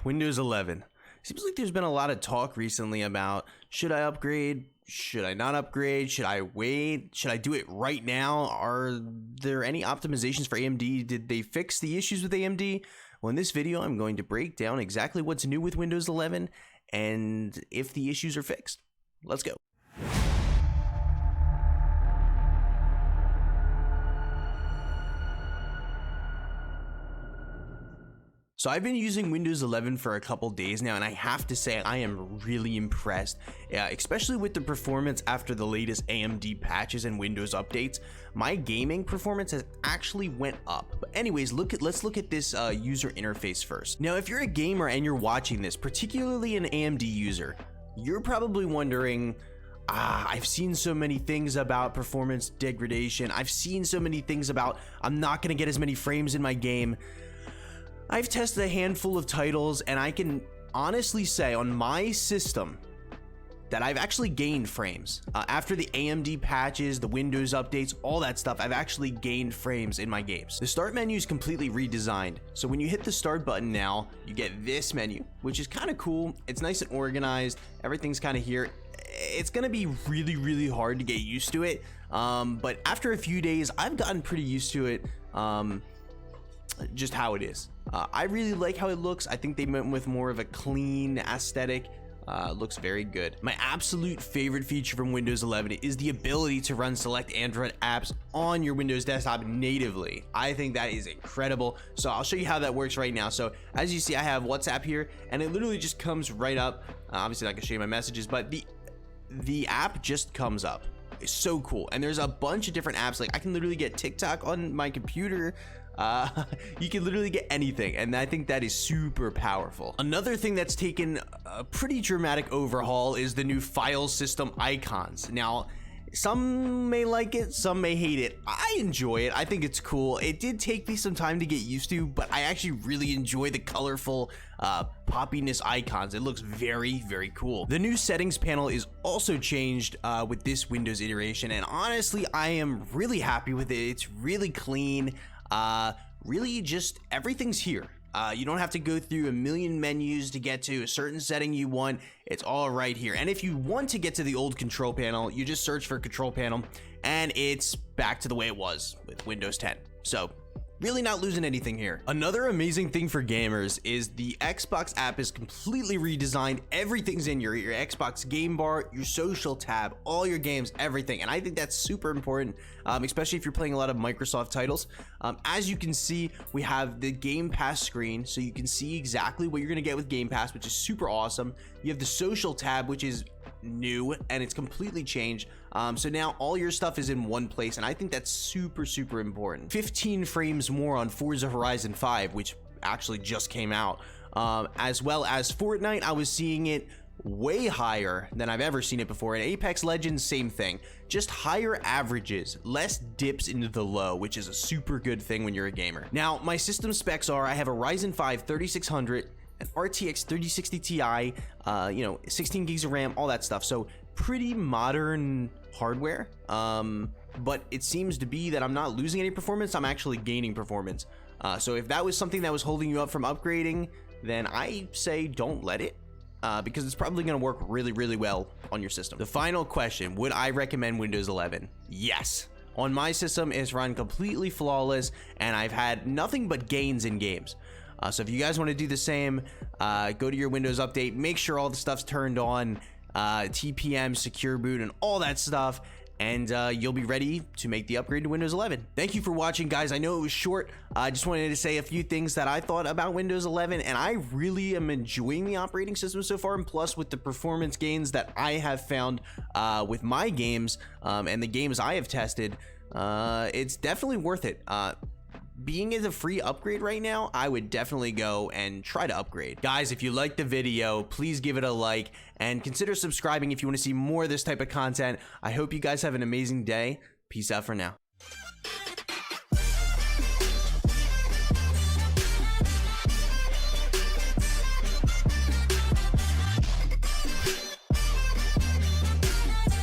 Windows 11. Seems like there's been a lot of talk recently about, should I upgrade? Should I not upgrade? Should I wait? Should I do it right now? Are there any optimizations for AMD? Did they fix the issues with AMD? Well, in this video, I'm going to break down exactly what's new with Windows 11 and if the issues are fixed. Let's go. So I've been using Windows 11 for a couple days now, and I have to say I am really impressed, especially with the performance after the latest AMD patches and Windows updates. My gaming performance has actually went up. But anyways, let's look at this user interface first. Now, if you're a gamer and you're watching this, particularly an AMD user, you're probably wondering, I've seen so many things about performance degradation. I've seen so many things about I'm not going to get as many frames in my game. I've tested a handful of titles, and I can honestly say on my system that I've actually gained frames. After the AMD patches, the Windows updates, all that stuff, I've actually gained frames in my games. The start menu is completely redesigned. So when you hit the start button now, you get this menu, which is kind of cool. It's nice and organized. Everything's kind of here. It's gonna be really hard to get used to it. But after a few days, I've gotten pretty used to it. Just how it is. I really like how it looks. I think they went with more of a clean aesthetic. Looks very good. My absolute favorite feature from Windows 11 is the ability to run select Android apps on your Windows desktop natively. I think that is incredible. So I'll show you how that works right now. So as you see, I have WhatsApp here, and it literally just comes right up. Obviously, I can show you my messages, but the app just comes up. It's so cool. And there's a bunch of different apps. Like I can literally get TikTok on my computer. You can literally get anything, and I think that is super powerful. Another thing that's taken a pretty dramatic overhaul is the new file system icons. Now, some may like it, some may hate it. I enjoy it. I think it's cool. It did take me some time to get used to, but I actually really enjoy the colorful poppiness icons. It looks very cool. The new settings panel is also changed with this Windows iteration, and honestly, I am really happy with it. It's really clean. Really just everything's here. You don't have to go through a million menus to get to a certain setting you want. It's all right here. And if you want to get to the old control panel, you just search for control panel, and it's back to the way it was with Windows 10. So really not losing anything here. Another amazing thing for gamers is the Xbox app is completely redesigned. Everything's in your Xbox game bar, your social tab, all your games, everything. And I think that's super important, especially if you're playing a lot of Microsoft titles. As you can see, we have the Game Pass screen, so you can see exactly what you're gonna get with Game Pass, which is super awesome. You have the social tab, which is new, and it's completely changed. So now all your stuff is in one place, and I think that's super important. 15 frames more on Forza Horizon 5, which actually just came out, as well as Fortnite. I was seeing it way higher than I've ever seen it before, and Apex Legends, same thing, just higher averages, less dips into the low, which is a super good thing when you're a gamer. Now my system specs are, I have a Ryzen 5 3600, an RTX 3060 Ti, 16 gigs of RAM, all that stuff. So pretty modern hardware, but it seems to be that I'm not losing any performance, I'm actually gaining performance. So if that was something that was holding you up from upgrading, then I say don't let it, because it's probably going to work really well on your system. The final question, would I recommend Windows 11? Yes. On my system, it's run completely flawless, and I've had nothing but gains in games. So if you guys want to do the same, go to your Windows update, make sure all the stuff's turned on, TPM, secure boot, and all that stuff, and you'll be ready to make the upgrade to Windows 11. Thank you for watching, guys. I know it was short. I just wanted to say a few things that I thought about Windows 11, and I really am enjoying the operating system so far, and plus with the performance gains that I have found with my games and the games I have tested, it's definitely worth it. Being as a free upgrade right now, I would definitely go and try to upgrade. Guys, if you liked the video, please give it a like and consider subscribing if you want to see more of this type of content. I hope you guys have an amazing day. Peace out for now.